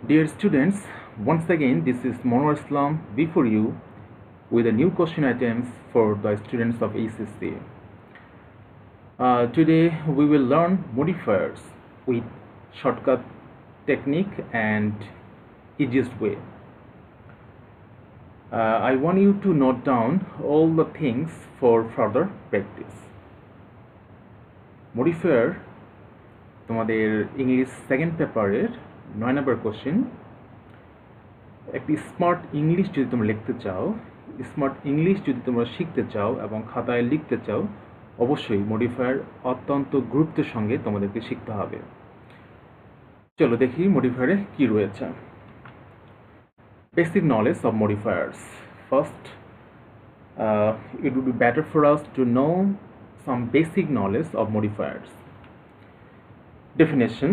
Dear students, once again this is Monor Islam before you with a new question items for the students of ACC. Today we will learn modifiers with shortcut technique and easiest way. I want you to note down all the things for further practice. Modifier তোমাদের English second পেপারের 9 নম্বর question. একটি smart English যদি তোমরা লিখতে চাও, smart English যদি তোমরা শিখতে চাও এবং খাতায় লিখতে চাও, অবশ্যই মডিফায়ার অত্যন্ত গুরুত্বের সঙ্গে তোমাদেরকে শিখতে হবে। চলো দেখি মডিফায়ারে কি রয়েছে। Basic knowledge of modifiers. First, it would be better for us to know some basic knowledge of modifiers. Definition: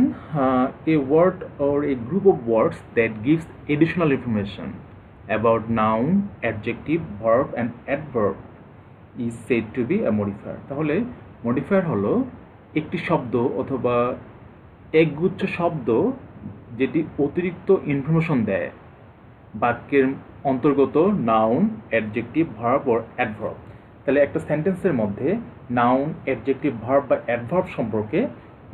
a word or a group of words that gives additional information about noun, adjective, verb and adverb is said to be a modifier. তাহলে modifier হলো একটি শব্দ অথবা একগুচ্ছ শব্দ যেটি অতিরিক্ত information দেয় বাক্যের অন্তর্গত নাউন, অ্যাডজেক্টিভ, ভার্ব ও অ্যাডভার্ব। তাহলে একটা সেন্টেন্সের মধ্যে নাউন, অ্যাডজেক্টিভ, ভার্ব বা অ্যাডভার্ব সম্পর্কে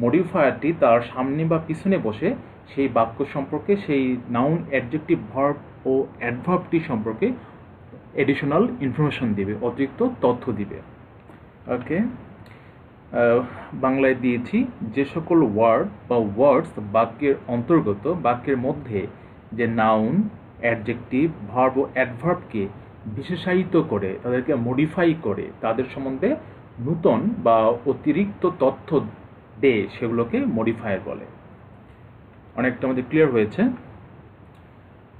মডিফায়ারটি তার সামনে বা পিছনে বসে সেই বাক্য সম্পর্কে, সেই নাউন, অ্যাডজেক্টিভ, ভার্ব ও অ্যাডভার্বটি সম্পর্কে এডিশনাল ইনফরমেশন দিবে, অতিরিক্ত তথ্য দিবে। ওকে, বাংলায় দিয়েছি যে সকল ওয়ার্ড বা ওয়ার্ডস বাক্যের অন্তর্গত, বাক্যের মধ্যে যে নাউন, অ্যাডজেক্টিভ, ভার্ব ও অ্যাডভার্বকে বিশেষায়িত করে, তাদেরকে মডিফাই করে, তাদের সম্বন্ধে নূতন বা অতিরিক্ত তথ্য দেয়, সেগুলোকে মডিফায়ার বলে। অনেকটা আমাদের ক্লিয়ার হয়েছে।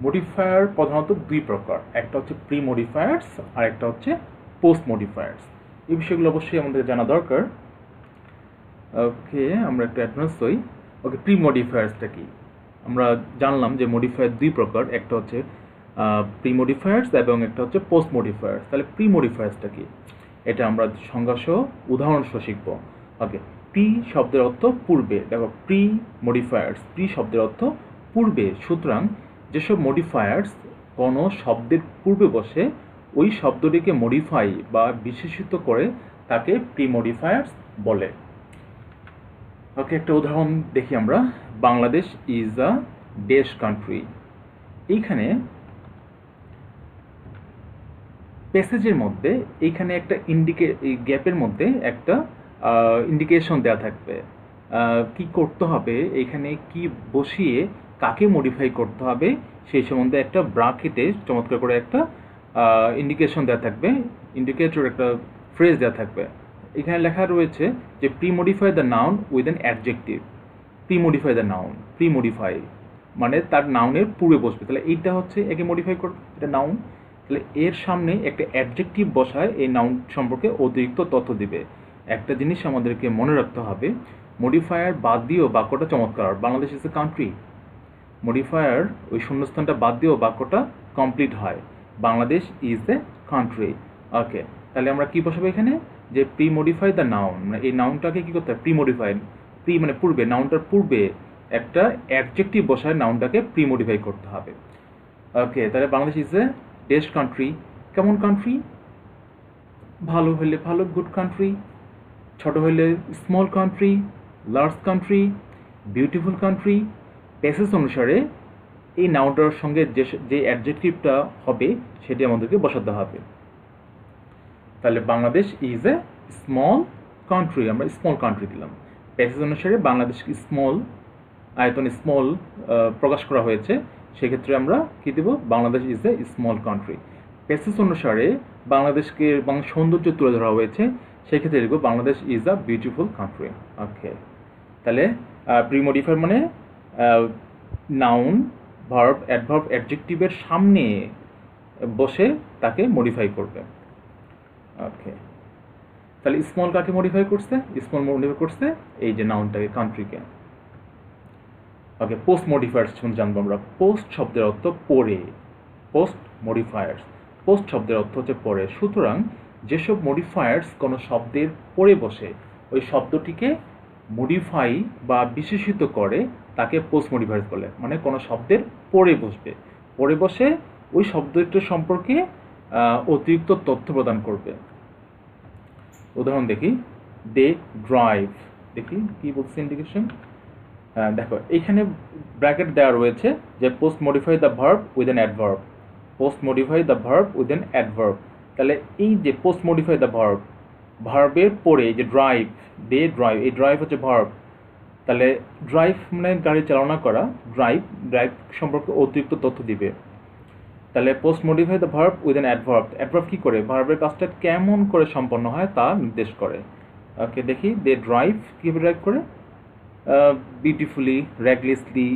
মডিফায়ার প্রধানত দুই প্রকার, একটা হচ্ছে প্রি মডিফায়ার্স আর একটা হচ্ছে পোস্ট মডিফায়ার্স। এই বিষয়গুলো অবশ্যই আমাদের জানা দরকার। ওকে, আমরা একটু অ্যাডভান্স হই। ওকে, প্রি মডিফায়ার্সটা কি? আমরা জানলাম যে মডিফায়ার দুই প্রকার, একটা হচ্ছে প্রি মডিফায়ার্স এবং একটা হচ্ছে পোস্ট মডিফায়ার্স। তাহলে প্রি মডিফায়ার্সটা কি, এটা আমরা সংজ্ঞাসহ উদাহরণ সহ শিখব। ওকে, প্রি শব্দের অর্থ পূর্বে। দেখো, প্রি মডিফায়ার্স, প্রি শব্দের অর্থ পূর্বে। সুতরাং যেসব মডিফায়ার্স কোনো শব্দের পূর্বে বসে ওই শব্দটিকে মডিফাই বা বিশেষিত করে তাকে প্রি মডিফায়ার্স বলে। ওকে, একটা উদাহরণ দেখি আমরা। Bangladesh is a dash country. এইখানে প্যাসেজের মধ্যে এইখানে একটা এই গ্যাপের মধ্যে একটা ইন্ডিকেশন দেওয়া থাকবে কি করতে হবে, এখানে কি বসিয়ে কাকে মডিফাই করতে হবে সেই সম্বন্ধে একটা ব্রাকেটে চমৎকার করে একটা ইন্ডিকেশন দেওয়া থাকবে, ইন্ডিকেটর একটা ফ্রেজ দেওয়া থাকবে। এখানে লেখা রয়েছে যে pre modify the noun with an adjective. Pre modify the noun, pre modify মানে তার নাউনের পূর্বে বসবে। তাহলে এইটা হচ্ছে একে মডিফাই করবে, এটা নাউন। তাহলে এর সামনে একটা অ্যাডজেক্টিভ বসায় এই নাউন সম্পর্কে অতিরিক্ত তথ্য দিবে। একটা জিনিস আমাদেরকে মনে রাখতে হবে, মডিফায়ার বাদ দিয়েও বাক্যটা চমৎকার। Bangladesh is a country, modifier ওই শূন্যস্থানটা বাদ দিয়েও বাক্যটা কমপ্লিট হয়, Bangladesh is a country. Okay, তাহলে আমরা কি বসাবো এখানে, যে প্রি মডিফাই দ্য নাউন, মানে এই নাউনটাকে কি করতে হবে, প্রি মডিফাই। প্রি মানে পূর্বে, নাউনটার পূর্বে একটা অ্যাডজেক্টিভ বসায় নাউনটাকে প্রি মডিফাই করতে হবে। ওকে, তাহলে Bangladesh is a dash country. কেমন কান্ট্রি? ভালো হলে ভালো, গুড কান্ট্রি। ছোট হলে small country, large country, beautiful country. Passage অনুসারে এই নাউনটার সঙ্গে যে অ্যাডজেক্টিভটা হবে সেটি আমাদেরকে বসাতে হবে। তাহলে Bangladesh is a small country, আমরা স্মল কান্ট্রি দিলাম। প্যাসেজ অনুসারে বাংলাদেশ স্মল, আয়তন স্মল প্রকাশ করা হয়েছে, সেক্ষেত্রে আমরা কী দেব, Bangladesh is a small country. Passage অনুসারে বাংলাদেশকে সৌন্দর্য তুলে ধরা হয়েছে, সেক্ষেত্রে লিখব Bangladesh is a beautiful country. Okay, তাহলে প্রি মডিফায়ার মানে নাউন, ভার্ব, অ্যাডভার্ব, অ্যাডজেক্টিভের সামনে বসে তাকে মডিফাই করবে। ওকে, তাহলে স্মল কাকে মডিফাই করছে? স্মল মডিফাই করছে এই যে নাউনটাকে, কান্ট্রিকে। ওকে, পোস্ট মডিফায়ার্স জানবো আমরা। পোস্ট শব্দের অর্থ পরে, পোস্ট মডিফায়ার্স, পোস্ট শব্দের অর্থ হচ্ছে পরে। সুতরাং যেসব মডিফায়ার্স কোনো শব্দের পরে বসে ওই শব্দটিকে মডিফাই বা বিশেষিত করে তাকে পোস্ট মডিফায়ার্স বলে। মানে কোনো শব্দের পরে বসবে, পরে বসে ওই শব্দটির সম্পর্কে অতিরিক্ত তথ্য প্রদান করবে। উদাহরণ দেখি, দে ড্রাইভ, দেখি কি বলছে ইন্ডিকেশন। দেখো এইখানে ব্র্যাকেট দেওয়া রয়েছে যে post modify the verb with an adverb, post modify the verb with an adverb. তাহলে এই যে পোস্ট মডিফাই দ্য ভার্ব, ভার্বের পরে এই যে ড্রাইভ, দে ড্রাইভ, এই ড্রাইভ হচ্ছে ভার্ব। তাহলে ড্রাইভ মানে গাড়ি চালনা করা, ড্রাইভ ড্রাইভ সম্পর্কে অতিরিক্ত তথ্য দিবে। তাহলে post modify the verb with an adverb, adverb কী করে ভার্বের কাজটা কেমন করে সম্পন্ন হয় তা নির্দেশ করে। ওকে দেখি, দে ড্রাইভ কীভাবে ড্রাইভ করে, বিউটিফুলি, র্যাগলেসলি,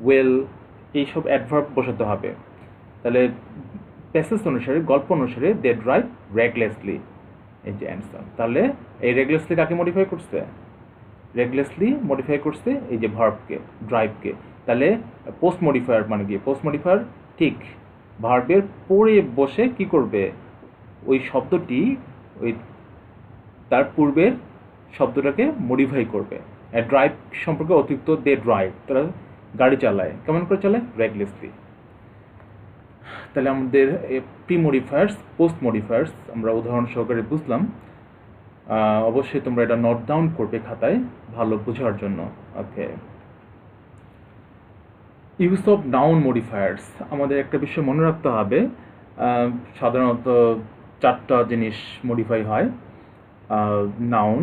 ওয়েল, এইসব অ্যাডভার্ব বসাতে হবে। তাহলে প্যাসেজ অনুসারে, গল্প অনুসারে দে ড্রাইভ র্যাগলেসলি, এই যে অ্যান্সার। তাহলে এই রেগলেসলি কাকে মডিফাই করছে, রেগলেসলি মডিফাই করছে এই যে ভার্বকে, ড্রাইভকে। তাহলে পোস্ট মডিফায়ার মানে কি, পোস্ট মডিফায়ার ঠিক ভার্বের পরে বসে কি করবে, ওই শব্দটি ওই তার পূর্বের শব্দটাকে মডিফাই করবে। ড্রাইভ সম্পর্কে অতিরিক্ত, দে ড্রাইভ, তারা গাড়ি চালায়, কেমন করে চালায়, রেগলেসলি। তাহলে আমাদের প্রি মডিফায়ার্স, পোস্ট মডিফায়ার্স আমরা উদাহরণ সহকারে বুঝলাম। অবশ্যই তোমরা এটা নোট ডাউন করবে খাতায় ভালো বোঝার জন্য। ওকে, ইউজ অফ নাউন মডিফায়ার্স, আমাদের একটা বিষয় মনে রাখতে হবে, সাধারণত 4টা জিনিস মডিফাই হয়, নাউন,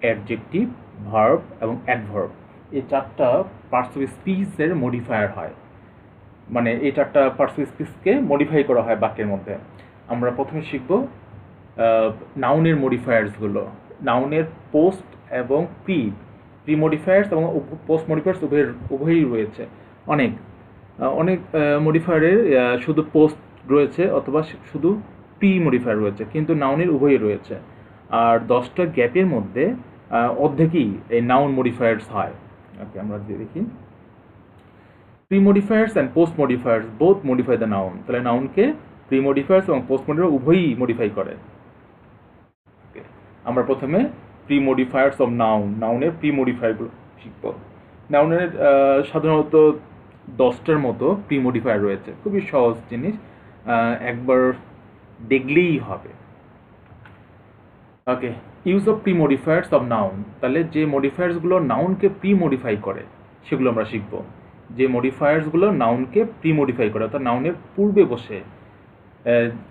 অ্যাডজেক্টিভ, ভার্ব এবং অ্যাডভার্ব। এই 4টা পার্টস অফ স্পিচের মডিফায়ার হয়, মানে এই 4টা পার্টস অফ স্পিচকে মডিফাই করা হয় বাক্যের মধ্যে। আমরা প্রথমে শিখব নাউনের মডিফায়ার্সগুলো। নাউনের পোস্ট এবং প্রি মডিফায়ার্স এবং পোস্ট মডিফায়ার্স উভয়ই রয়েছে। অনেক মডিফায়ারের শুধু পোস্ট রয়েছে অথবা শুধু প্রি মডিফায়ার রয়েছে, কিন্তু নাউনের উভয়ই রয়েছে। আর 10টা গ্যাপের মধ্যে অর্ধেকই এই নাউন মডিফায়ার্স হয়। ওকে, আমরা দেখি, pre modifiers and post modifiers both modify the noun. তাহলে নাউনকে প্রি মডিফায়ার্স এবং পোস্ট মডিফায়ার উভয়ই মডিফাই করে। আমরা প্রথমে প্রি মডিফায়ার্স অফ নাউন, নাউনের প্রি মডিফায়ারগুলো শিখব। নাউনের সাধারণত 10টার মতো প্রি মডিফায়ার রয়েছে, খুবই সহজ জিনিস, একবার দেখলেই হবে। Okay, use of pre modifiers of noun, তাহলে যে মডিফায়ার্সগুলো নাউনকে প্রি মডিফাই করে সেগুলো আমরা শিখব। যে মডিফায়ার্সগুলো নাউনকে প্রি মডিফাই করে, অর্থাৎ নাউনের পূর্বে বসে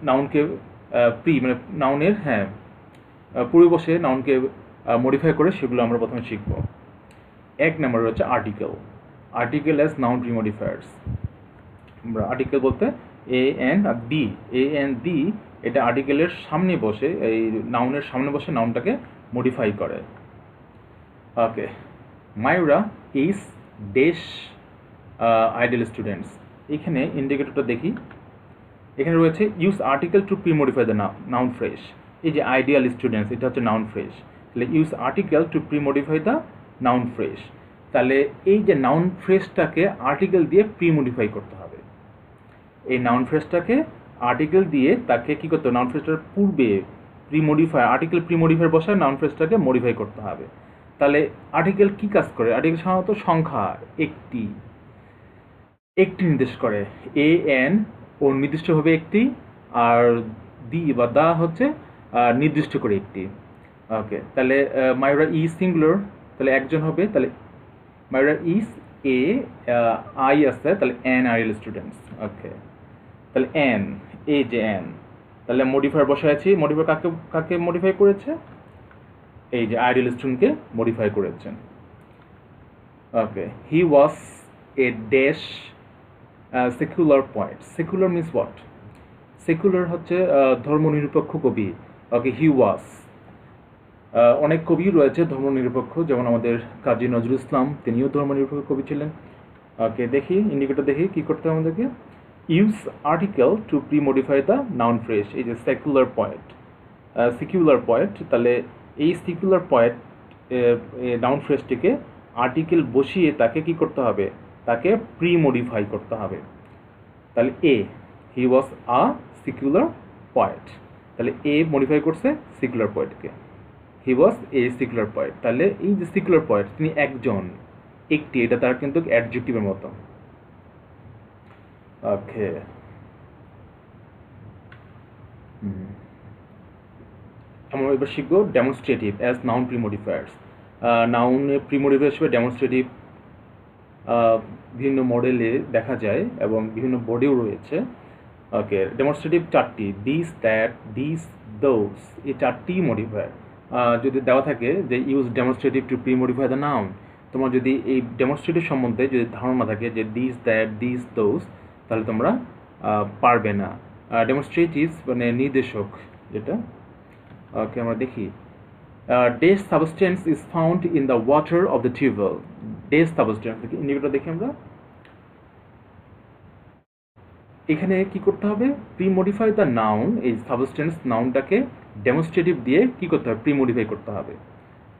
নাউনকে প্রি মানে নাউনের পূর্বে বসে নাউনকে মডিফাই করে, সেগুলো আমরা প্রথমে শিখব। 1 নম্বর হচ্ছে article, article as noun pre modifiers. আমরা আর্টিকেল বলতে এ এন আর ডি, এ এন ডি, এটা আর্টিকেলের সামনে বসে, এই নাউনের সামনে বসে নাউনটাকে মডিফাই করে। ওকে, মায়ুরা ইজ ড্যাশ আইডিয়াল স্টুডেন্টস, এখানে ইন্ডিকেটরটা দেখি, এখানে রয়েছে use article two pre modify the noun fresh. এই যে আইডিয়াল স্টুডেন্টস, এটা হচ্ছে নাউন ফ্রেশ। তাহলে use article two pre modify the noun fresh. তাহলে এই যে নাউন ফ্রেশটাকে আর্টিকেল দিয়ে প্রি মডিফাই করতে হবে। এই নাউন ফ্রেশটাকে আর্টিকেল দিয়ে তাকে কী করতে হবে, নাউন ফ্রেশটার পূর্বে pre modify, article pre modify বসায় নাউন ফ্রেশটাকে মডিফাই করতে হবে। তাহলে আর্টিকেল কি কাজ করে, আর্টিকেল সাধারণত সংখ্যা, একটি নির্দেশ করে। এ এন ও নির্দিষ্টভাবে একটি, আর দি বা দা হচ্ছে নির্দিষ্ট করে একটি। ওকে, তাহলে মায়ুরা ইজ সিঙ্গুলার, তাহলে একজন হবে। তাহলে মায়ুরা ইজ এ আই আছে, তাহলে এন আইডিয়াল স্টুডেন্টস। ওকে, তাহলে এন, এই যে এন, তাহলে মডিফায়ার বসে আছি, মডিফায়ার কাকে মডিফাই করেছে, এই যে আইডিয়াল স্টুডেন্টকে মডিফাই করেছেন। Okay, he was a dash secular poet. Secular means what, secular হচ্ছে ধর্মনিরপেক্ষ কবি। ওকে, হি ওয়াজ, অনেক কবি রয়েছে ধর্মনিরপেক্ষ, যেমন আমাদের কাজী নজরুল ইসলাম, তিনিও ধর্মনিরপেক্ষ কবি ছিলেন। ওকে, দেখি ইন্ডিকেটর দেখি কী করতে হবে আমাদেরকে, use article two pre modify the noun fresh. এই যে সেকুলার পয়েন্ট, সিকিউলার পয়েন্ট, তাহলে এই সিকিউলার পয়েন্ট নাউন ফ্রেশটিকে আর্টিকেল বসিয়ে তাকে কি করতে হবে, তাকে প্রি মডিফাই করতে হবে। তাহলে এ, হি ওয়াজ আ সিকিউলার পয়েন্ট, তাহলে এ মডিফাই করছে সিকিউলার পয়েন্টকে। হি ওয়াজ এ সিকুলার পয়েট। তাহলে এই যে সিকুলার পয়েট, তিনি একজন, একটি, এটা তার কিন্তু অ্যাডজেক্টিভের মতো। ওকে, আমরা এবার শিখবো ডেমনস্ট্রেটিভ অ্যাজ নাউন প্রিমোডিফায়ার্স। নাউনের প্রিমোডিফায়ার হিসেবে ডেমনস্ট্রেটিভ বিভিন্ন মডেলে দেখা যায় এবং বিভিন্ন বোর্ডেও রয়েছে। ওকে, ডেমনস্ট্রেটিভ চারটি, দিস, দ্যাট, দিস, দোজ, এই চারটি মডিফায়ার যদি দেওয়া থাকে যে use demonstrative to premodify the noun, তোমার যদি এই ডেমনস্ট্রেটিভ সম্বন্ধে যদি ধারণা থাকে যে দিস, দ্যাট, দিস, দোজ, তাহলে তোমরা পারবে না। ডেমনস্ট্রেটিভ মানে নির্দেশক যেটা। ওকে, আমরা দেখি these substance is found in the water of the tubewell. These substance indicator দেখি আমরা। এখানে কি করতে হবে? প্রিমোডিফাই দ্য নাউন, এই সাবস্টেন্স নাউনটাকে ডেমনস্ট্রেটিভ দিয়ে কি করতে হবে? প্রিমোডিফাই করতে হবে।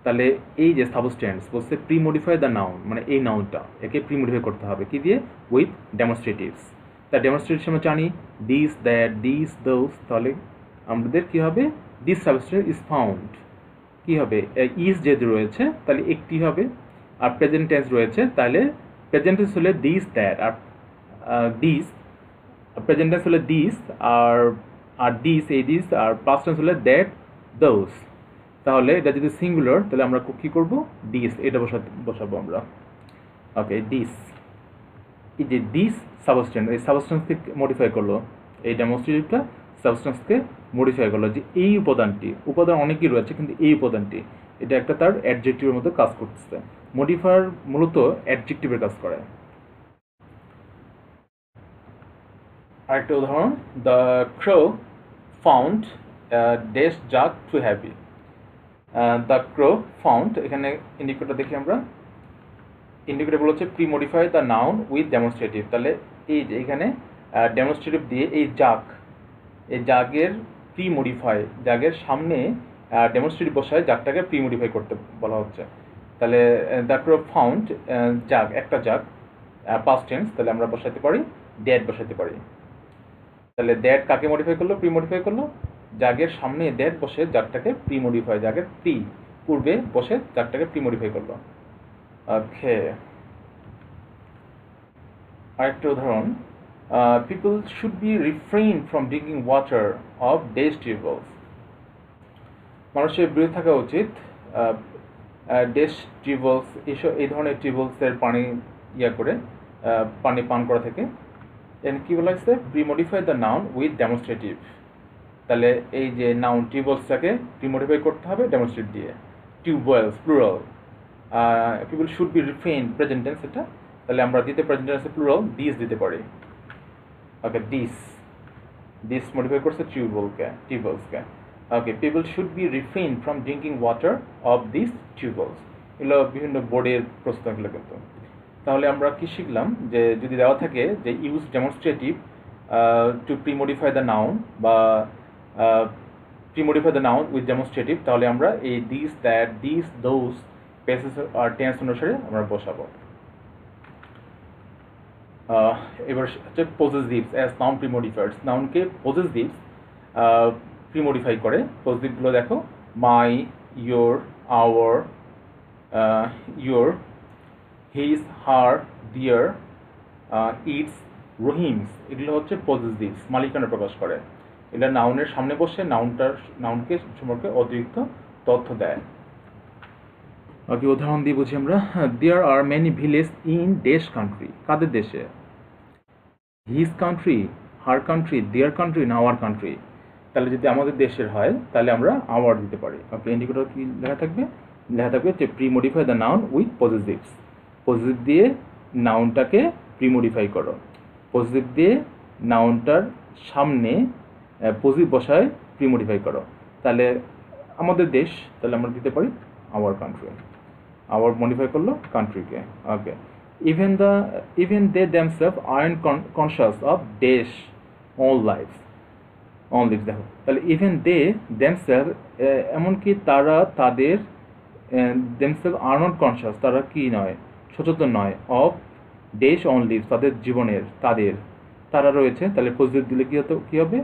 তাহলে এই যে সাবস্টেন্স বলছে প্রিমোডিফাই দ্য নাউন, মানে এই নাউনটা একে প্রিমোডিফাই করতে হবে কি দিয়ে? উইথ ডেমনস্ট্রেটিভস। তার ডেমনস্ট্রেটিভ আমরা জানি দিস, দ্যাট, দিস, দোজ। তাহলে আমাদের কি হবে? দিস সাবস্টেন্স ইজ ফাউন্ড, কি হবে? ইজ যেহেতু রয়েছে তাহলে একটি হবে, আর প্রেজেন্ট টেন্স রয়েছে তাহলে প্রেজেন্ট টেন্স হলে দিস, দ্যাট, আর দিস, প্রেজেন্ট টেন্স হলে দিস আর দিস, এই দিস, আর পাস্ট টেন্স হলে দ্যাট, দোজ। তাহলে এটা যদি সিঙ্গুলার তাহলে আমরা কি করব? দিস, এটা বসাবো আমরা। ওকে, দিস, এই যে দিস সাবস্টেন্স, এই সাবস্টেন্সকে মডিফাই করলো, এই ডেমনস্ট্রেটিভটা সাবস্টেন্সকে মডিফাই করলো যে এই উপাদান অনেকই রয়েছে কিন্তু এই উপাদানটি, এটা একটা তার অ্যাডজেক্টিভের মতো কাজ করতেছে। মডিফায়ার মূলত অ্যাডজেক্টিভের কাজ করে। আরেকটা উদাহরণ, the crow found dash jug too heavy. The crow found, এখানে ইন্ডিকেটর দেখি আমরা। ইন্ডিকেটর হচ্ছে premodify the noun with demonstrative. তাহলে এই যে এখানে ডেমনস্ট্রেটিভ দিয়ে এই জাগের প্রিমোডিফাই, জাগের সামনে ডেমনস্ট্রেটিভ বসায় জাগটাকে প্রিমোডিফাই করতে বলা হচ্ছে। তাহলে দ্য ক্রো ফাউন্ড জাগ, একটা জাগ, পাস্ট টেন্স, তাহলে আমরা বসাতে পারি দ্যাট, বসাতে পারি। তাহলে দ্যাট কাকে মডিফাই করলো? প্রিমোডিফাই করলো। জাগের সামনে দ্যাট বসে জাগটাকে প্রিমোডিফাই, জাগের পূর্বে বসে জাগটাকে প্রিমোডিফাই করলো। ওকে, আরেকটা উদাহরণ, people should be refrain from drinking water of these tubewells. মানুষের বিরত থাকা উচিত ডেস টিউবওয়েলস, এই ধরনের টিউবওয়েলসের পানি পানি পান করা থেকে। এখানে কি বলা হয়েছে? Premodify the noun with demonstrative. তাহলে এই যে নাউন টিউবওয়েলসটাকে প্রিমোডিফাই করতে হবে ডেমনস্ট্রেট দিয়ে। Tubewells plural, people should be refrain present tense এটা, তাহলে আমরা দিতে প্রেজেন্ট টেন্সে প্লুরাল দিস দিতে পারি। ওকে, দিস মডিফাই করছে টিউবওয়েলসকে। Okay, people should be refrain from drinking water of this tubewells. এগুলো বিভিন্ন বোর্ডের প্রশ্নগুলো কিন্তু। তাহলে আমরা কি শিখলাম? যে যদি দেওয়া থাকে যে use demonstrative to premodify the noun বা premodify the noun with demonstrative, তাহলে আমরা এই দিস, দ্যাট, দিস, দোজ পেসেস আর টেন্স অনুসারে আমরা বসাবো। এবার হচ্ছে পজেসিভস অ্যাজ নাউন প্রিমোডিফায়ার্স। নাউনকে পজেসিভস প্রিমোডিফাই করে। পজেসিভগুলো দেখো, my, your, our, your, his, her, their, its, Rahim's, এগুলো হচ্ছে পজেসিভস, মালিকানা প্রকাশ করে। এটা নাউনের সামনে বসে নাউনকে সম্পর্কে অতিরিক্ত তথ্য দেয়। ওকে, উদাহরণ দিয়ে বুঝি আমরা। There are many village in these country. কাদের দেশে? His country, her country, their country, না আওয়ার কান্ট্রি। তাহলে যদি আমাদের দেশের হয় তাহলে আমরা আওয়ার দিতে পারি। ওকে, ইন্ডিকেটর কি লেখা থাকবে? লেখা থাকবে যে premodify the noun with possessives. Positive দিয়ে নাউনটাকে প্রিমোডিফাই করো, পজিটিভ দিয়ে নাউনটার সামনে পজিটিভ বসায় প্রিমোডিফাই করো। তাহলে আমাদের দেশ, তাহলে আমরা দিতে পারি আওয়ার কান্ট্রি। আওয়ার মডিফাই করলো কান্ট্রিকে। Okay, even they themselves aren't conscious of these all lives. দেখো, তাহলে ইভেন দে দেমসেলফ, এমনকি তারা তাদের, দেমসেলফ আর নট কনসিয়াস, তারা কি নয়? সচেতন নয়। অফ ডেস অন লিভস, তাদের জীবনের, তারা রয়েছে। তাহলে পজিটিভ দিলে কি হবে?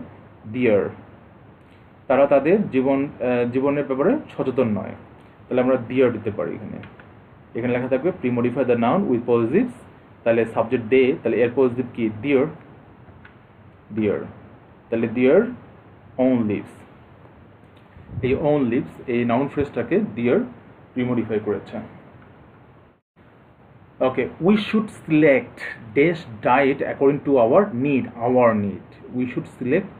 দিয়ার। তারা তাদের জীবনের ব্যাপারে সচেতন নয়। তাহলে আমরা দিয়ার দিতে পারি এখানে। এখানে লেখা থাকবে pre modify the noun with positives, তাহলে সাবজেক্ট দে, তাহলে এর পজিটিভ কি ডিয়ার, ডিয়ার, তাহলে ডিয়ার ওন লিভস। এই ওন লিভস এই নাউন ফ্রেজটাকে ডিয়ার প্রি মডিফাই করেছে। Okay, we should select dash diet according to our need, we should select,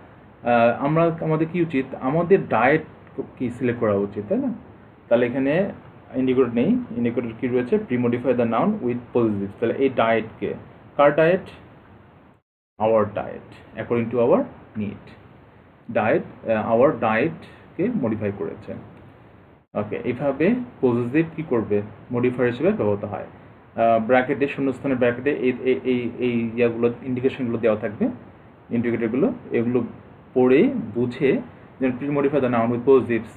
আমাদের কি উচিত, আমাদের ডায়েট কি সিলেক্ট করা উচিত, তাই না? তাহলে এখানে ইন্ডিকেটর নেই, ইন্ডিকেটর কি রয়েছে, pre modify the noun with positive, তাহলে এই ডায়েটকে, কার diet, our diet according to our need, diet our ডায়েটকে মডিফাই করেছে। ওকে, এইভাবে পজিটিভ কি করবে, মডিফায়ার হিসেবে ব্যবহৃত হয়। ব্র্যাকেটে, শূন্যস্থানের ব্র্যাকেটে এই ইয়াগুলো, ইন্ডিকেশনগুলো দেওয়া থাকবে, ইন্ডিকেটরগুলো, এগুলো পড়ে বুঝে, যেন pre modify the noun with positives,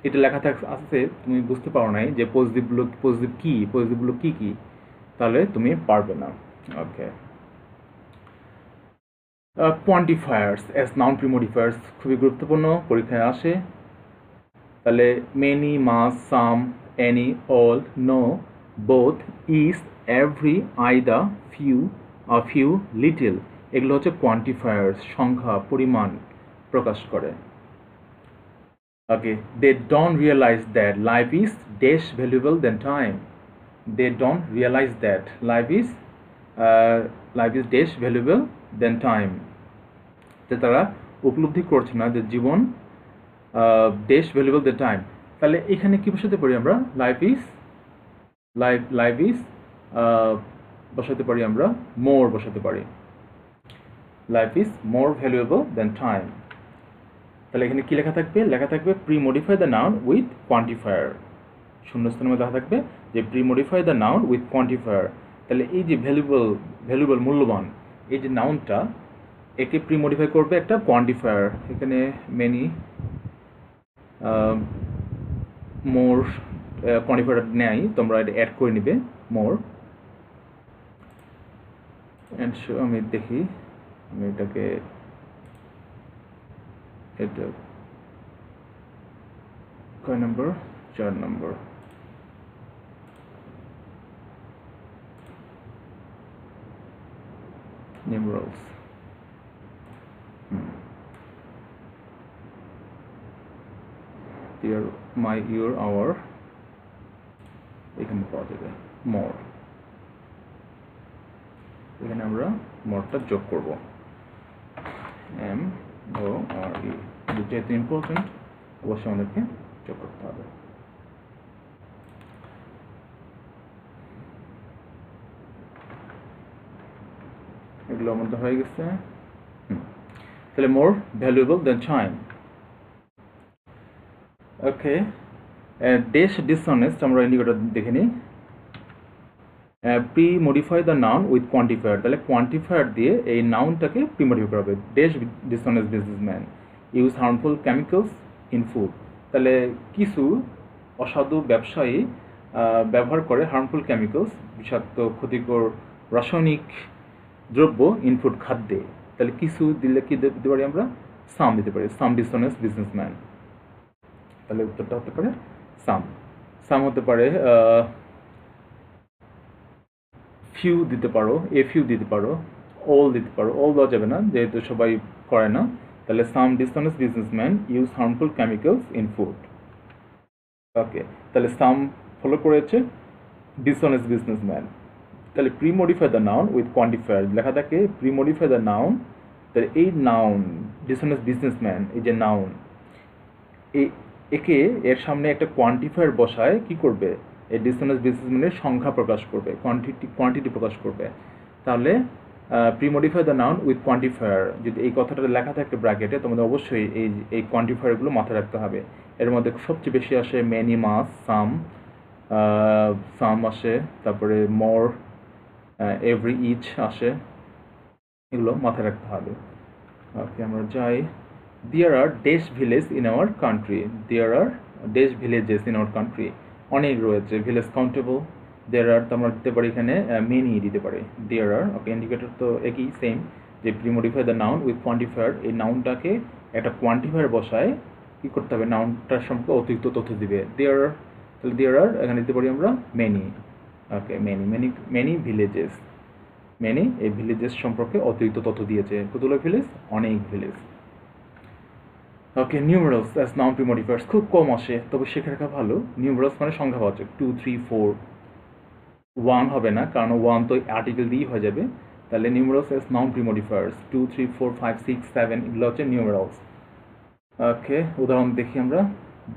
এটা লেখা আছে, তুমি বুঝতে পারো নাই যে পজিটিভগুলো কি, তাহলে তুমি পারবে না। Okay, quantifiers as noun pre modifiers খুবই গুরুত্বপূর্ণ, পরীক্ষায় আসে। তাহলে many, much, some, any, all, no, both, each, every, either, few, little, এগুলো হচ্ছে কোয়ান্টিফায়ার্স, সংখ্যা, পরিমাণ প্রকাশ করে। Okay, they don't realize that life is dash valuable than time, they don't realize that life is dash valuable than time, যে তারা উপলব্ধি করছে না যে জীবন ড্যাশ ভ্যালুয়েবল দেন টাইম। তাহলে এখানে কি বসাতে পারি আমরা, লাইফ ইজ বসাতে পারি আমরা, মোর বসাতে পারি, life is more valuable than time. তাহলে এখানে কি লেখা থাকবে, লেখা থাকবে pre modify the noun with quantifier, শূন্যস্থানের মধ্যে লেখা থাকবে যে pre modify the noun with quantifier. তাহলে এই যে ভ্যালুয়েবল মূল্যবান, এই যে নাউনটা, একে প্রি মডিফাই করবে একটা কোয়ান্টিফায়ার। এখানে মেনি, মোর কোয়ান্টিফায়ার নেই, তোমরা এটা অ্যাড করে নিবে, মোর। অ্যান্ড আমি দেখি, আমি এটাকে, এটা কয় নম্বর, 4 নম্বর। Numerals, your, my, your, our, এখানে পাওয়া যাবে মোর, এখানে আমরা মোরটা যোগ করব, MORE, যেহেতু ইম্পর্টেন্ট অবশ্যই আমাদেরকে যোগ করতে হবে। এগুলো আমাদের হয়ে গেছে। তাহলে মোর ভ্যালুয়েবল দেন টাইম। ওকে, ড্যাশ ডিসঅনেস্ট আমরা ইন্ডিকেটর দেখে নিই, pre modify the noun with quantifier, তাহলে কোয়ান্টিফায়ার দিয়ে এই নাউনটাকে প্রি মডিফাই করা হবে। Dash dishonest businessman use harmful chemicals in food, তাহলে কিছু অসাধু ব্যবসায়ী ব্যবহার করে হার্মফুল কেমিক্যালস, বিষাক্ত ক্ষতিকর রাসায়নিক দ্রব্য, ইনফুড, খাদ্যে। তাহলে কিছু দিলে কি দিতে পারি আমরা, সাম দিতে পারি, সাম ডিসঅনেস্ট বিজনেসম্যান। তাহলে উত্তরটা হতে পারে সাম হতে পারে, ফিউ দিতে পারো, ফিউ দিতে পারো, অল দিতে পারো, অল দেওয়া যাবে না যেহেতু সবাই করে না। তাহলে some dishonest businessman use harmful chemicals in food. Okay, তাহলে সাম ফলো করেছে ডিসঅনেস্ট বিজনেসম্যান। তাহলে pre modify the noun with quantifier লেখা থাকে, প্রি মডিফাই দ্য নাউন, তাহলে এই নাউন ডিসঅনেস্ট বিজনেসম্যান, এই যে নাউন, একে এর সামনে একটা কোয়ান্টিফায়ার বসায় কি করবে, এই ডিসঅনেস্ট বিজনেসম্যানের সংখ্যা প্রকাশ করবে, কোয়ান্টিটি প্রকাশ করবে। তাহলে pre modify the noun with quantifier, যদি এই কথাটা লেখা থাকে ব্র্যাকেটে, তোমাদের অবশ্যই এই কোয়ান্টিফায়ারগুলো মাথায় রাখতে হবে। এর মধ্যে সবচেয়ে বেশি আসে মেনি, মাস, সাম আসে, তারপরে মোর, এভরি, ইচ আসে, এগুলো মাথায় রাখতে হবে। ওকে, আমরা যাই। There are dash villages in our country. There are dash villages in our country. অনেক রয়েছে, ভিলেজ কাউন্টেবল। There are তো আমরা দিতে পারি এখানে মেনি দিতে পারি, There are। ওকে, ইন্ডিকেটর তো একই, সেম, যে pre modify the noun with quantifier, এই নাউনটাকে একটা কোয়ান্টিফায়ার বসায় কী করতে হবে, নাউনটার সম্পর্কে অতিরিক্ত তথ্য দিবে। দেয়ার, তাহলে দেয়ার আর এখানে দিতে পারি আমরা many. Okay, many many many villages, many এই ভিলেজেস সম্পর্কে অতিরিক্ত তথ্য দিয়েছে। কতগুলো ভিলেজ? অনেক village. Okay, numerals as noun premodifiers খুব কম আসে, তবে শেখে রাখা ভালো। নিউমেরালস মানে সংখ্যাবাচক, 2 3 4, 1 হবে না, কারণ 1 তো আর্টিকেল দিয়েই হয়ে যাবে। তাহলে নিউমেরালস অ্যাজ নাউন প্রিমোডিফায়ার্স 2 3 4 5 6 7 এগুলো হচ্ছে নিউমেরালস। ওকে, উদাহরণ দেখি আমরা।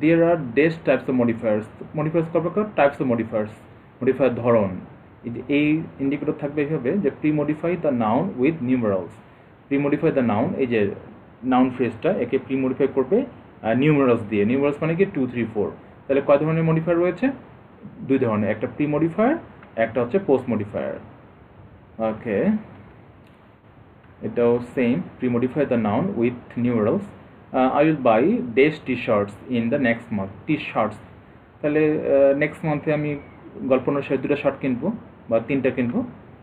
There R dress types of modifiers. Modifiers কত প্রকার? টাইপস অফ মডিফায়ার্স, মডিফায়ার ধরন। এই ইন্ডিকেটর থাকবে এইভাবে যে pre modify the noun with numerals. Pre modify the noun, এই যে নাউন ফ্রেজটা একে প্রি মডিফাই করবে নিউমেরালস দিয়ে। নিউমেরালস মানে কি 2 3 4। তাহলে কয় ধরনের মডিফায়ার রয়েছে? 2 ধরনের, একটা প্রি মডিফায়ার, একটা হচ্ছে পোস্ট মডিফায়ার। ওকে, এটাও same, pre modify the noun with numerals. I will buy dash t-shirts in the next month. T-shirts, তাহলে নেক্সট মান্থে আমি গল্প অনুসারে 2টা শার্ট কিনবো বা 3টা কিনবো,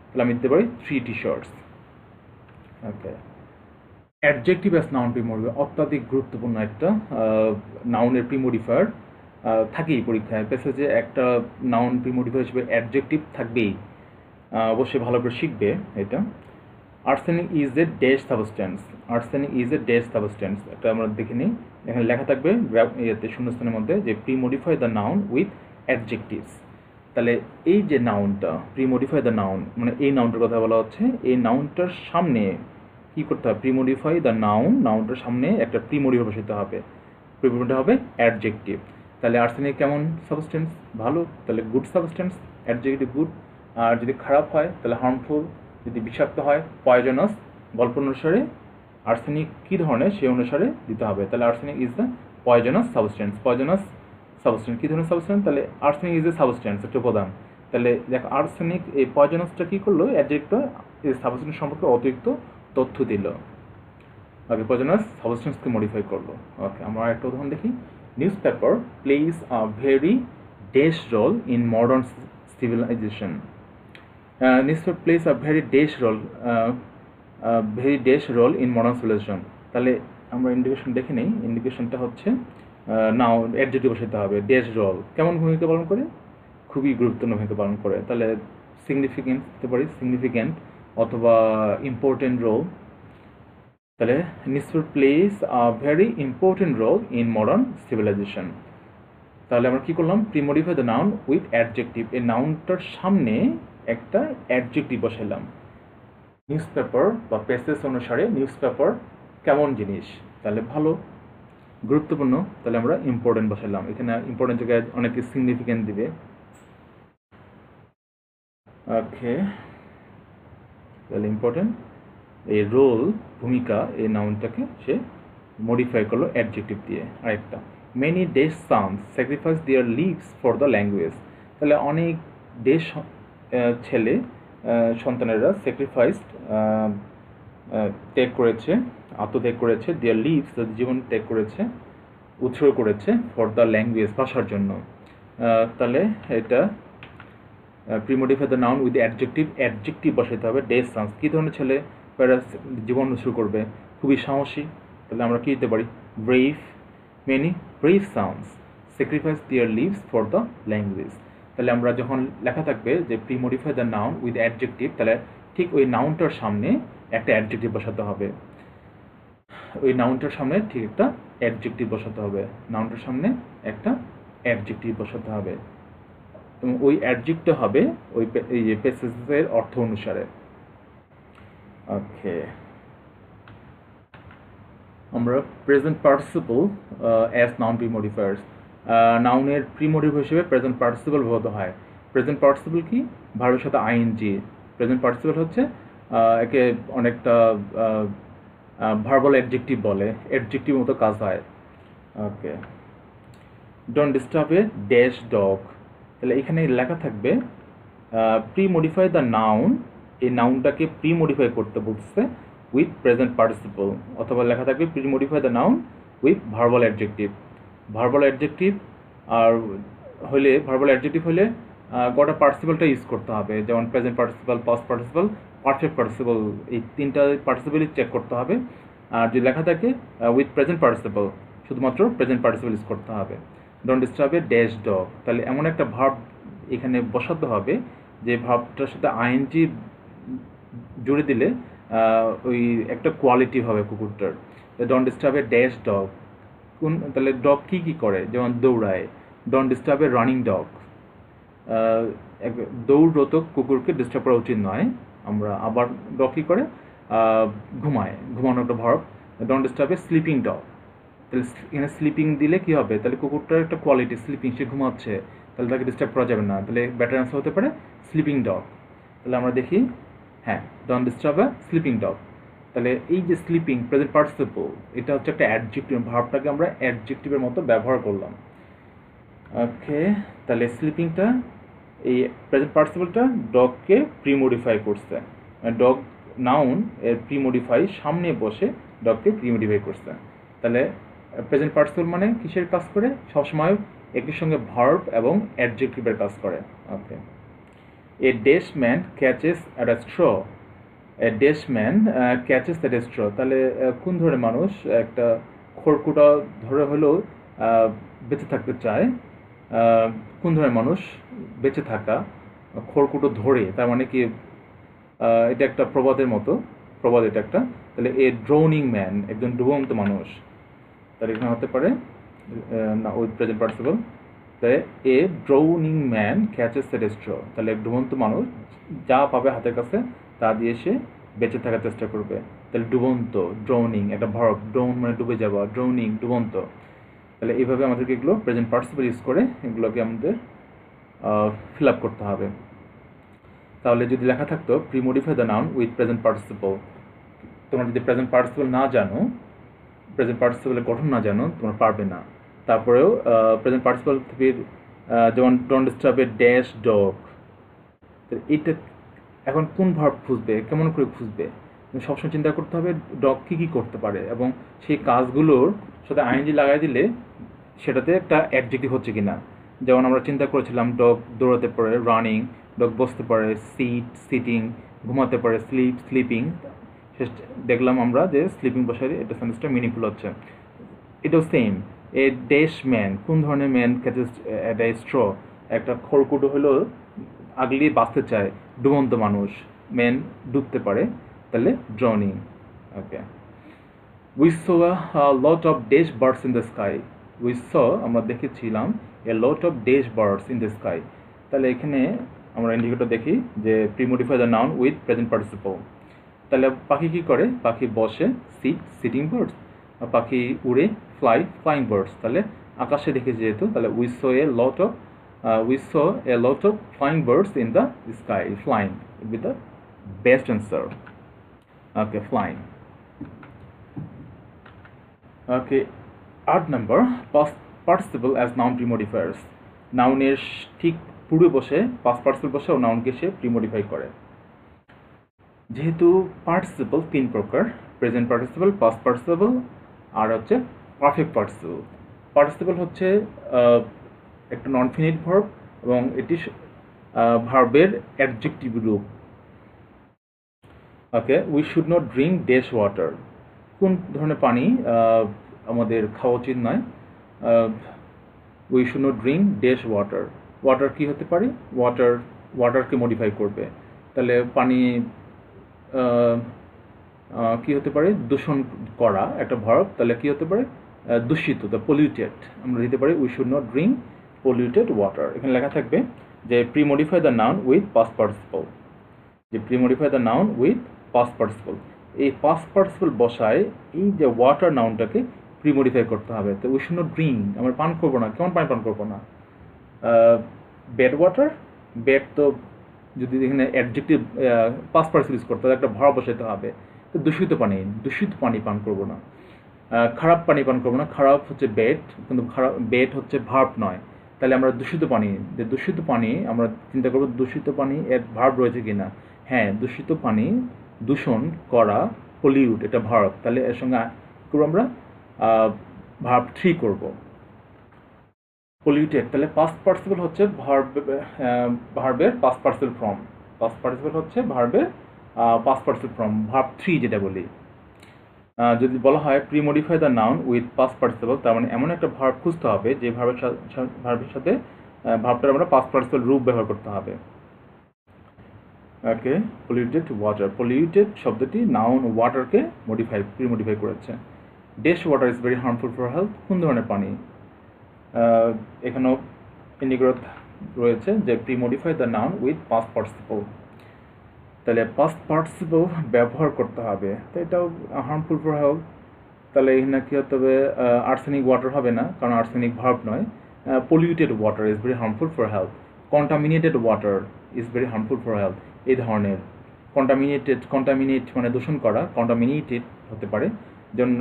তাহলে আমি দিতে পারি 3 t-shirts। ওকে, অ্যাডজেক্টিভ অ্যাজ নাউন প্রিমোডিফায়ার অত্যাধিক গুরুত্বপূর্ণ একটা নাউনের প্রিমোডিফায়ার। থাকেই পরীক্ষায়, প্যাসেজে একটা নাউন প্রিমোডিফায়ার হিসেবে অ্যাডজেক্টিভ থাকবেই। অবশ্যই ভালো করে শিখবে এটা। Arsenic is a dash substance. Arsenic is a dash substance, এটা আমরা দেখে নিই। এখানে লেখা থাকবে ইয়েতে শূন্যস্থানের মধ্যে যে pre modify the noun with adjectives. তাহলে এই যে নাউনটা প্রি মডিফাই দ্য নাউন, মানে এই নাউনটার কথা বলা হচ্ছে, এই নাউনটার সামনে কী করতে হবে? প্রি মডিফাই দ্য নাউন, নাউনটার সামনে একটা প্রি মডিফাই বসাতে হবে। প্রি মডিফাই হবে অ্যাডজেক্টিভ। তাহলে আর্সেনিক কেমন সাবস্টেন্স? ভালো, তাহলে গুড সাবস্টেন্স, অ্যাডজেক্টিভ গুড। আর যদি খারাপ হয় তাহলে হার্মফুল। যদি বিষাক্ত হয় পয়জনাস। গল্প অনুসারে আর্সেনিক কী ধরনের সেই অনুসারে দিতে হবে। তাহলে arsenic is the poisonous substance. Poisonous substance কী ধরনের সাবস্টেন্স? তাহলে আর্সেনিক ইজ এ সাবস্টেন্স, একটা উপাদান। তাহলে দেখ আর্সেনিক এই পয়জনাসটা কী করলো? অ্যাডজেক্টটা এই সাবস্টেন্স সম্পর্কে অতিরিক্ত তথ্য দিল। ওকে, পয়জনাস সাবস্টেন্সকে মডিফাই করলো। ওকে, আমরা একটা উদাহরণ দেখি। Newspaper plays a very dash role in modern civilisation. newspaper plays a very dash role in modern civilization. তাহলে আমরা ইন্ডিকেশন দেখে নেই। ইন্ডিকেশনটা হচ্ছে নাও অ্যাডজেক্টিভ বসাতে হবে। ড্যাশ রোল কেমন ভূমিকা পালন করে? খুবই গুরুত্বপূর্ণ ভূমিকা পালন করে। তাহলে সিগনিফিকেন্ট দিতে পারি, সিগনিফিক্যান্ট অথবা ইম্পর্টেন্ট রোল। তাহলে newspaper plays a very important role in modern civilisation. তাহলে আমরা কী করলাম? Pre modify the noun with adjective, এই নাউনটার সামনে একটা অ্যাডজেক্টিভ বসাইলাম। নিউজ পেপার বা প্যাসেজ অনুসারে নিউজ পেপার কেমন জিনিস? তাহলে ভালো, গুরুত্বপূর্ণ। তাহলে আমরা ইম্পর্টেন্ট বসাইলাম। এখানে ইম্পর্টেন্ট জায়গায় অনেকে সিগনিফিক্যান্ট দিবে। ওকে, তাহলে ইম্পর্টেন্ট এই রোল, ভূমিকা, এই নাউনটাকে সে মডিফাই করলো অ্যাডজেক্টিভ দিয়ে। আরেকটা, many dash sons sacrifice their lives for the language. তাহলে অনেক দেশ ছেলে সন্তানেরা স্যাক্রিফাইসড ত্যাগ করেছে, আত্মত্যাগ করেছে, দেয়ার লিভস তাদের জীবন ত্যাগ করেছে, উৎসর্গ করেছে ফর দ্য ল্যাঙ্গুয়েজ, ভাষার জন্য। তাহলে এটা premodify the noun with adjective, adjective বসাতে হবে। ডেশ সানস কী ধরনের ছেলে জীবন উৎসর্গ করবে? খুবই সাহসী। তাহলে আমরা কী দিতে পারি? Brave. Many brave sons sacrifice their lives for the language. তাহলে আমরা যখন লেখা থাকবে যে pre modify the noun with adjective, তাহলে ঠিক ওই নাউনটার সামনে একটা অ্যাডজেক্টিভ বসাতে হবে। ওই নাউনটার সামনে ঠিক একটা অ্যাডজেক্টিভ বসাতে হবে। নাউনটার সামনে একটা অ্যাডজেক্টিভ বসাতে হবে এবং ওই অ্যাডজেক্টটা হবে ওই এই যে প্যাসেজের অর্থ অনুসারে। ওকে, আমরা present participle as noun premodifiers. নাউনের প্রিমোডিফায়ার হিসেবে প্রেজেন্ট পার্টিসিপল ব্যবহৃত হয়। প্রেজেন্ট পার্টিসিপল কি? ভার্বের সাথে আইএনজি। প্রেজেন্ট পার্টিসিপল হচ্ছে একে অনেকটা ভার্বাল অ্যাডজেক্টিভ বলে, অ্যাডজেক্টিভ মতো কাজ হয়। Okay, don't disturb a dash dog. তাহলে এখানে লেখা থাকবে প্রি মডিফাই দ্য নাউন, এই নাউনটাকে প্রি মডিফাই করতে বলছে উইথ প্রেজেন্ট পার্টিসিপল, অথবা লেখা থাকবে pre modify the noun with verbal adjective. Verbal adjective আর হলে, ভার্বাল অ্যাডজেক্টিভ হলে গোটা পার্টিসিপলটা ইউজ করতে হবে, যেমন present participle, past participle, perfect participle, এই তিনটা পার্টিসিপলই চেক করতে হবে। আর যদি লেখা থাকে উইথ প্রেজেন্ট পার্টিসিপল, শুধুমাত্র প্রেজেন্ট পার্টিসিপল ইউজ করতে হবে। Don't disturb a dash dog, তাহলে এমন একটা ভার্ব এখানে বসাতে হবে যে ভার্বটার সাথে আইএনজি জুড়ে দিলে ওই একটা কোয়ালিটি হবে কুকুরটার। Don't disturb a dash dog, তাহলে ডগ কী করে, যেমন দৌড়ায়। Don't disturb a running dog, দৌড়রত কুকুরকে ডিস্টার্ব করা উচিত নয়। আমরা আবার ডগ কী করে, ঘুমায়, ঘুমানো একটা verb. Don't disturb A sleeping dog, তাহলে এখানে স্লিপিং দিলে কী হবে, তাহলে কুকুরটার একটা কোয়ালিটি স্লিপিং, সে ঘুমাচ্ছে, তাহলে তাকে ডিস্টার্ব করা যাবে না, তাহলে বেটার অ্যান্সার হতে পারে স্লিপিং ডগ। তাহলে আমরা দেখি, হ্যাঁ, don't disturb A sleeping dog. তাহলে এই যে স্লিপিং প্রেজেন্ট পার্টিসিপল, এটা হচ্ছে একটা অ্যাডজেক্টিভ, ভার্বটাকে আমরা অ্যাডজেক্টিভের মতো ব্যবহার করলাম। ওকে, তাহলে স্লিপিংটা এই প্রেজেন্ট পার্টিসিপলটা ডগকে প্রিমোডিফাই করছে, ডগ নাউন এর প্রিমোডিফাই সামনে বসে ডগকে প্রিমোডিফাই করছে। তাহলে প্রেজেন্ট পার্টিসিপল মানে কিসের কাজ করে, সবসময় একই সঙ্গে ভার্ব এবং অ্যাডজেক্টিভের কাজ করে। Okay, a dash man catches at a straw, a dash man catches at a straw, তাহলে কোন ধরনের মানুষ একটা খড়কুটা ধরে হলেও বেঁচে থাকতে চায়, কোন ধরনের মানুষ বেঁচে থাকা খড়কুটো ধরে, তার মানে কি এটা একটা প্রবাদের মতো, প্রবাদ এটা একটা। তাহলে এ ড্রোনিং ম্যান, একজন ডুবন্ত মানুষ, তাহলে এখানে হতে পারে না উইথ প্রেজেন্ট পার্টিসিপল। তাহলে a drowning man catches the straw, তাহলে ডুবন্ত মানুষ যা পাবে হাতের কাছে তা দিয়ে সে বেঁচে থাকার চেষ্টা করবে। তাহলে ডুবন্ত, ড্রোনিং একটা ভার্ব, ড্রোন মানে ডুবে যাওয়া, ড্রোনিং ডুবন্ত। তাহলে এইভাবে আমাদেরকে এগুলো প্রেজেন্ট পার্টিসিপল ইউজ করে এগুলোকে আমাদের ফিল আপ করতে হবে। তাহলে যদি লেখা থাকতো premodify the noun with present participle, তোমরা যদি প্রেজেন্ট পার্টিসিপল না জানো, প্রেজেন্ট পার্টিসিপলের গঠন না জানো, তোমরা পারবে না। তারপরেও প্রেজেন্ট পার্টিসিপল থেকে যেমন don't disturb a dash dog, এইটা এখন কোন ভার্ব খুঁজবে, কেমন করে খুঁজবে, সবসময় চিন্তা করতে হবে ডগ কী করতে পারে, এবং সেই কাজগুলোর সাথে আইএনজি লাগাই দিলে সেটাতে একটা অ্যাডজেক্টিভ হচ্ছে কিনা। যেমন আমরা চিন্তা করেছিলাম ডগ দৌড়াতে পারে, রানিং, ডগ বসতে পারে, সিট সিটিং, ঘুমাতে পারে, স্লিপ স্লিপিং। দেখলাম আমরা যে স্লিপিং বসালে এটা সেন্টেন্সটা মিনিংফুল হচ্ছে। এটাও সেম, এ ড্যাশ ম্যান, কোন ধরনের man catches at a straw, একটা খড়কুটো হলো আগলি বাঁচতে চায়, ডুবন্ত মানুষ, ম্যান ডুবতে পারে, তাহলে drowning. Okay, we saw lot of dash birds in the sky, we saw আমরা দেখেছিলাম a lot of dash birds in the sky. তাহলে এখানে আমরা ইন্ডিকেটর দেখি যে premodify the noun with present participle. তাহলে পাখি কী করে, পাখি বসে, সিট সিটিং বার্ডস, পাখি উড়ে, ফ্লাই ফ্লাইং বার্ডস। তাহলে আকাশে দেখে যেহেতু, তাহলে we saw a lot of flying birds in the sky, flying with the best answer. Okay, flying. Okay, 8 নম্বর, past participle as noun premodifiers, নাউনের ঠিক পূর্বে বসে পাস্ট পার্টিসিপল বসে ও নাউনকে সে প্রিমোডিফাই করে। যেহেতু পার্টিসিপল 3 প্রকার, প্রেজেন্ট পার্টিসিপল, পাস্ট পার্টিসিপল আর হচ্ছে পারফেক্ট পার্টিসিপল। পার্টিসিপল হচ্ছে একটা নন ফিনিট ভার্ব এবং এটি ভার্বের অ্যাডজেক্টিভ রূপ। Okay, we should not drink dash water, কোন ধরনের পানি আমাদের খাওয়া উচিত নয়, we should not drink dash water. Water কী হতে পারে, ওয়াটারকে মডিফাই করবে, তাহলে পানি কী হতে পারে, দূষণ করা একটা ভার্ব, তাহলে কী হতে পারে, দূষিত, দ্য পলিউটেড আমরা দিতে পারি we should not drink polluted water. এখানে লেখা থাকবে যে premodify the noun with past participle, যে premodify the noun with past participle, এই পাস্ট পার্টিসিপল বসায় এই যে ওয়াটার নাউনটাকে প্রিমোডিফাই করতে হবে। তো উই শুড নট ড্রিঙ্ক, আমরা পান করবো না, কেমন পানি পান করবো না, ব্যাড ওয়াটার, ব্যাড তো যদি এখানে অ্যাডজেক্টিভ পাস্ট পার্টিসিপল ইউজ করতে হবে, একটা ভার্ব বসাতে হবে, তো দূষিত পানি পান করবো না, খারাপ পানি পান করবো না, খারাপ হচ্ছে ব্যাড, কিন্তু ব্যাড হচ্ছে ভার্ব নয়, তাহলে আমরা দূষিত পানি, যে দূষিত পানি আমরা চিন্তা করবো দূষিত পানি এর ভার্ব রয়েছে কিনা, হ্যাঁ, দূষিত পানি, দূষণ করা, পলিউট এটা ভার্ব, তাহলে এর সঙ্গে করবো আমরা ভার্ব 3 করবো, পলিউটেড। তাহলে পাস্ট পার্টিসিপল হচ্ছে ভার্বের past participle form, past participle হচ্ছে ভার্বের পাস্ট পার্টিসিপল ফর্ম, ভার্ব 3 যেটা বলি। যদি বলা হয় premodify the noun with past participle, তার মানে এমন একটা ভার্ব খুঁজতে হবে যে ভার্বের সাথে ভার্বটার আমরা পাস্ট পার্টিসিপল রূপ ব্যবহার করতে হবে। ওকে, পলিউটেড ওয়াটার, পলিউটেড শব্দটি নাউন ওয়াটারকে প্রিমডিফাই করেছে। Dash water is very harmful for health, কোন ধরনের পানি? এখানেও ইন্ডিগ্রোথ রয়েছে যে premodify the noun with past participle, তাহলে পাস্ট পার্টিসিপল ব্যবহার করতে হবে, তো এটাও হার্মফুল ফর হেলথ। তাহলে এখানে কী হতে হবে? আর্সেনিক ওয়াটার হবে না, কারণ আর্সেনিক ভার্ব নয়। Polluted water is very harmful for health, contaminated water is very harmful for health, এই ধরনের। কন্টামিনেট মানে দূষণ করা, কন্টামিনেটেড হতে পারে, যেমন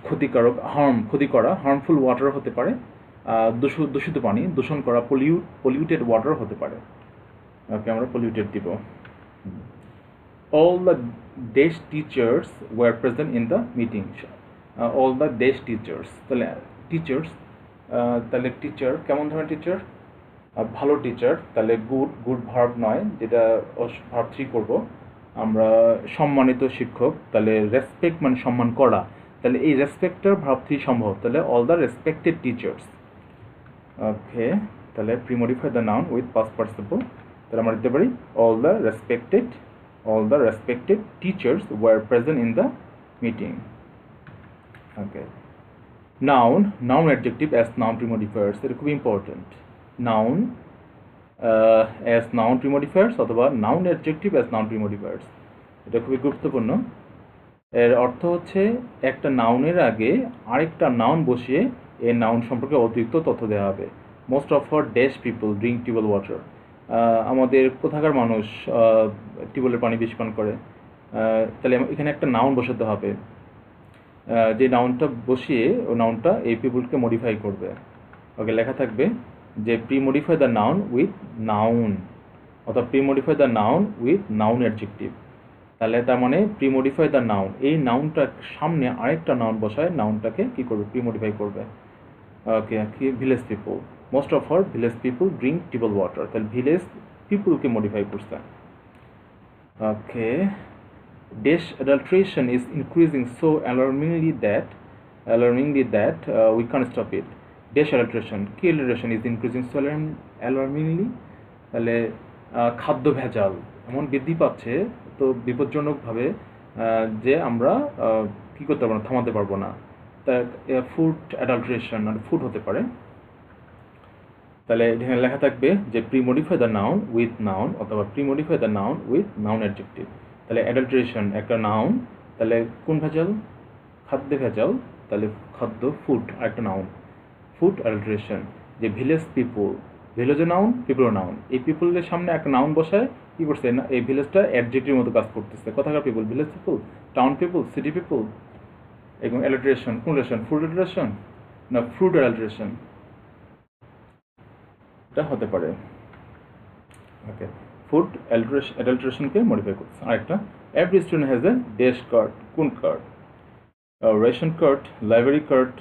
ক্ষতিকারক, ক্ষতি করা, হার্মফুল ওয়াটার হতে পারে, দূষিত পানি, দূষণ করা, পলিউটেড ওয়াটার হতে পারে। ওকে, আমরা পলিউটেড দিব। All the Desh teachers were present in the meeting. All the Desh teachers, তাহলে টিচার্স, তাহলে টিচার কেমন ধরনের টিচার? ভালো টিচার, তাহলে গুড ভার্ব নয়, যেটা ভার্ব 3 করব আমরা। সম্মানিত শিক্ষক, তাহলে রেসপেক্ট মানে সম্মান করা, তাহলে এই রেসপেক্টের ভার্ব 3 সম্ভব, তাহলে all the respected teachers. Okay, তাহলে premodify the noun with past participle, তাহলে আমরা দিতে পারি all the respected teachers were present in the meeting. Okay, noun adjective as noun premodifiers, এটা খুব important. noun as noun premodifiers অথবা noun adjective as noun premodifiers, এটা খুবই গুরুত্বপূর্ণ। এর অর্থ হচ্ছে একটা নাউনের আগে আরেকটা নাউন বসিয়ে এই নাউন সম্পর্কে অতিরিক্ত তথ্য দেওয়া হবে। Most of our Desh people drink tube well water, আমাদের কোথাকার মানুষ টিউবওয়েলের পানি বেশি পান করে, তাহলে এখানে একটা নাউন বসাতে হবে, যে নাউনটা বসিয়ে ও নাউনটা এই পিপলকে মডিফাই করবে। ওকে, লেখা থাকবে যে premodify the noun with noun, অথবা premodify the noun with noun adjective. তাহলে তার মানে প্রিমডিফাই দ্য নাউন, এই নাউনটার সামনে আরেকটা নাউন বসায় নাউনটাকে কী করবে? প্রিমডিফাই করবে। ওকে, কি village people, most of our village people drink tube well water, তাহলে ভিলেজ পিপলকে মডিফাই করছে। Okay, Desh adulteration is increasing so alarmingly that we can't stop it. Desh adulteration, কি adulteration is increasing so alarmingly, তাহলে খাদ্য ভেজাল এমন বৃদ্ধি পাচ্ছে তো বিপজ্জনকভাবে যে আমরা কী করতে পারবো না, থামাতে পারবো না। তা ফুড অ্যাডাল্টারেশন মানে ফুড হতে পারে। তাহলে এখানে লেখা থাকবে যে premodify the noun with noun অথবা premodify the noun with noun adjective. তাহলে অ্যাডাল্টারেশন একটা নাউন, তাহলে কোন ভেজাল? খাদ্যে ভেজাল, তাহলে খাদ্য, ফুড আরেকটা নাউন, ফুড অ্যাডাল্টারেশন। যে ভিলেজ পিপল, ভিলেজও নাউন, পিপলও নাউন, এই পিপলের সামনে একটা নাউন বসায় কী করছে না, এই ভিলেজটা অ্যাডজেক্টিভের মতো কাজ করতেছে। কোথাকার people? Village people, town people, city people. এবং অ্যাডাল্টারেশন কোন রেশন? ফুড অ্যাডাল্টারেশন না ফ্রুট অ্যাডাল্টারেশন, এটা হতে পারে। ওকে, ফুড অ্যাডাল্টারেশনকে মডিফাই করছে। আরেকটা, every student has a dash card, কোন card? Ration card, library card,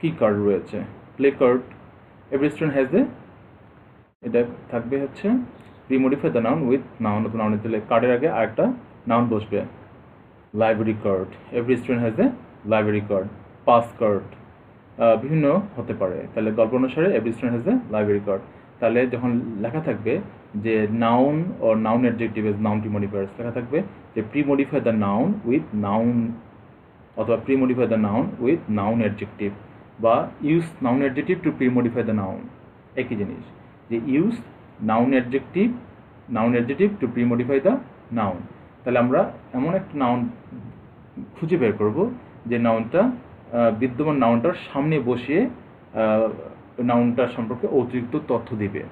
কি কার্ড রয়েছে? Play card. Every student has a, এটা থাকবে হচ্ছে premodify the noun with noun অথবা নাউনের দিলে কার্ডের আগে আরেকটা নাউন বসবে। Library card, every student has a library card. Pass card, বিভিন্ন হতে পারে। তাহলে গল্প অনুসারে every student has a library card. তাহলে যখন লেখা থাকবে যে নাউন ও noun adjective as noun premodifiers, লেখা থাকবে যে premodify the noun with noun অথবা premodify the noun with noun adjective, বা use noun adjective to premodify the noun, একই জিনিস। যে use noun adjective to premodify the noun. তাহলে আমরা এমন একটা নাউন খুঁজে বের করব যে নাউনটা বিদ্যমান নাউনটার সামনে বসিয়ে নাউনটার সম্পর্কে অতিরিক্ত তথ্য দিবে।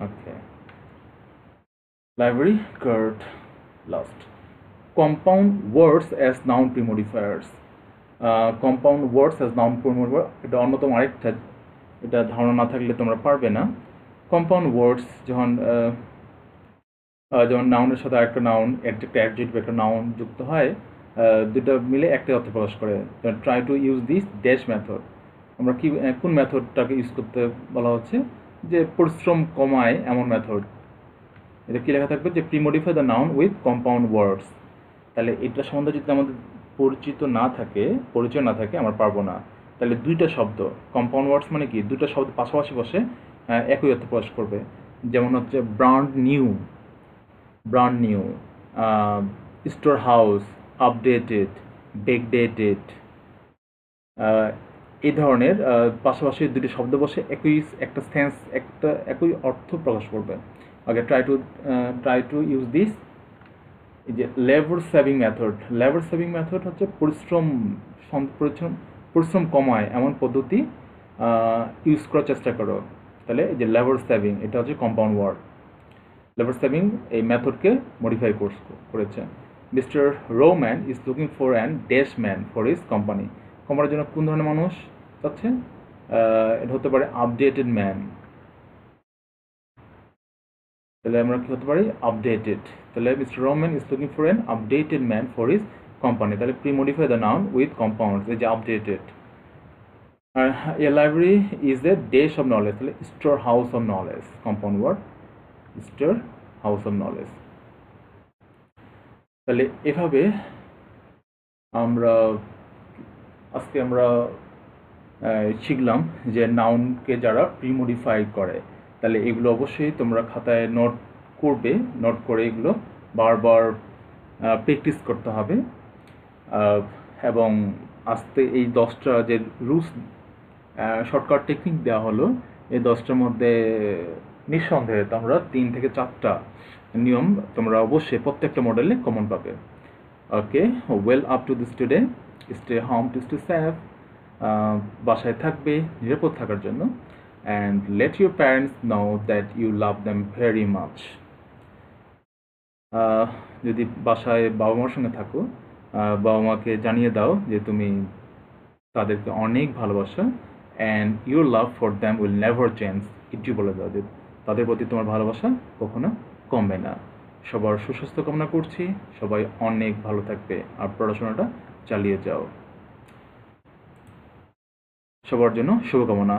Okay, library card last. Compound words as noun premodifiers, compound words as noun premodifier, এটা অন্যতম আরেকটা, এটা ধারণা না থাকলে তোমরা পারবে না। কম্পাউন্ড ওয়ার্ডস যেমন নাউনের সাথে আরেকটা নাউন, একটা অ্যাডজেক্টিভ একটা নাউন যুক্ত হয়, দুটো মিলে একটা অর্থ প্রকাশ করে। Try to use this dash method, আমরা কি কোন মেথডটাকে ইউজ করতে বলা হচ্ছে? যে পরিশ্রম কমায় এমন মেথড। এটা কী লেখা থাকবে যে premodify the noun with compound ওয়ার্ডস। তাহলে এটা সম্বন্ধে যদি আমাদের পরিচয় না থাকে আমরা পারবো না। তাহলে দুইটা শব্দ, কম্পাউন্ড ওয়ার্ডস মানে কি, দুটো শব্দ পাশাপাশি বসে একই অর্থ প্রকাশ করবে। যেমন হচ্ছে brand new, store house, updated, backdated, এই ধরনের পাশাপাশি দুটি শব্দ বসে একটা সেন্স, একই অর্থ প্রকাশ করবে। ওকে, ট্রাই টু ইউজ দিস। এই যে লেবার সেভিং মেথড হচ্ছে পরিশ্রম কমায় এমন পদ্ধতি ইউজ করার চেষ্টা করো। তাহলে এই যে লেবার সেভিং, এটা হচ্ছে কম্পাউন্ড ওয়ার্ড। লেবার সেভিং এই মেথডকে মডিফাই করেছে। Mister Roman is looking for an dash man for his company. কোম্পানির জন্য কোন ধরনের মানুষ চাচ্ছে? এটা হতে পারে আপডেটেড ম্যান। তাহলে আমরা কি হতে পারি? আপডেটেড। তাহলে mister Roman is looking for an updated man for his company. তাহলে premodify the noun with compound, এই যে আপডেটেড। আর a library is a dash of knowledge, তাহলে store house of knowledge, compound word, store house of knowledge. তাহলে এভাবে আজকে আমরা শিখলাম যে নাউনকে যারা প্রিমডিফাই করে, তাহলে এগুলো অবশ্যই তোমরা খাতায় নোট করে এগুলো বারবার প্র্যাকটিস করতে হবে। এবং আস্তে এই 10টা যে রুলস, শর্টকাট টেকনিক দেওয়া হলো, এই 10টার মধ্যে নিঃসন্দেহে তোমরা 3 থেকে 4টা নিয়ম তোমরা অবশ্যই প্রত্যেকটা মডেলে কমন পাবে। Okay, well up to this today, stay home to stay safe. বাসায় থাকবে নিরাপদ থাকার জন্য, and let your parents know that you love them very much. যদি বাসায় বাবা মার সঙ্গে থাকো, বাবা মাকে জানিয়ে দাও যে তুমি তাদেরকে অনেক ভালোবাসা, and your love for them will never change. এটি বলে দাও যে তাদের প্রতি তোমার ভালোবাসা কখনো কমবে না। সবার সুস্বাস্থ্য কামনা করছি, সবাই অনেক ভালো থাকবে আর পড়াশোনাটা চালিয়ে যাও। সবার জন্য শুভকামনা।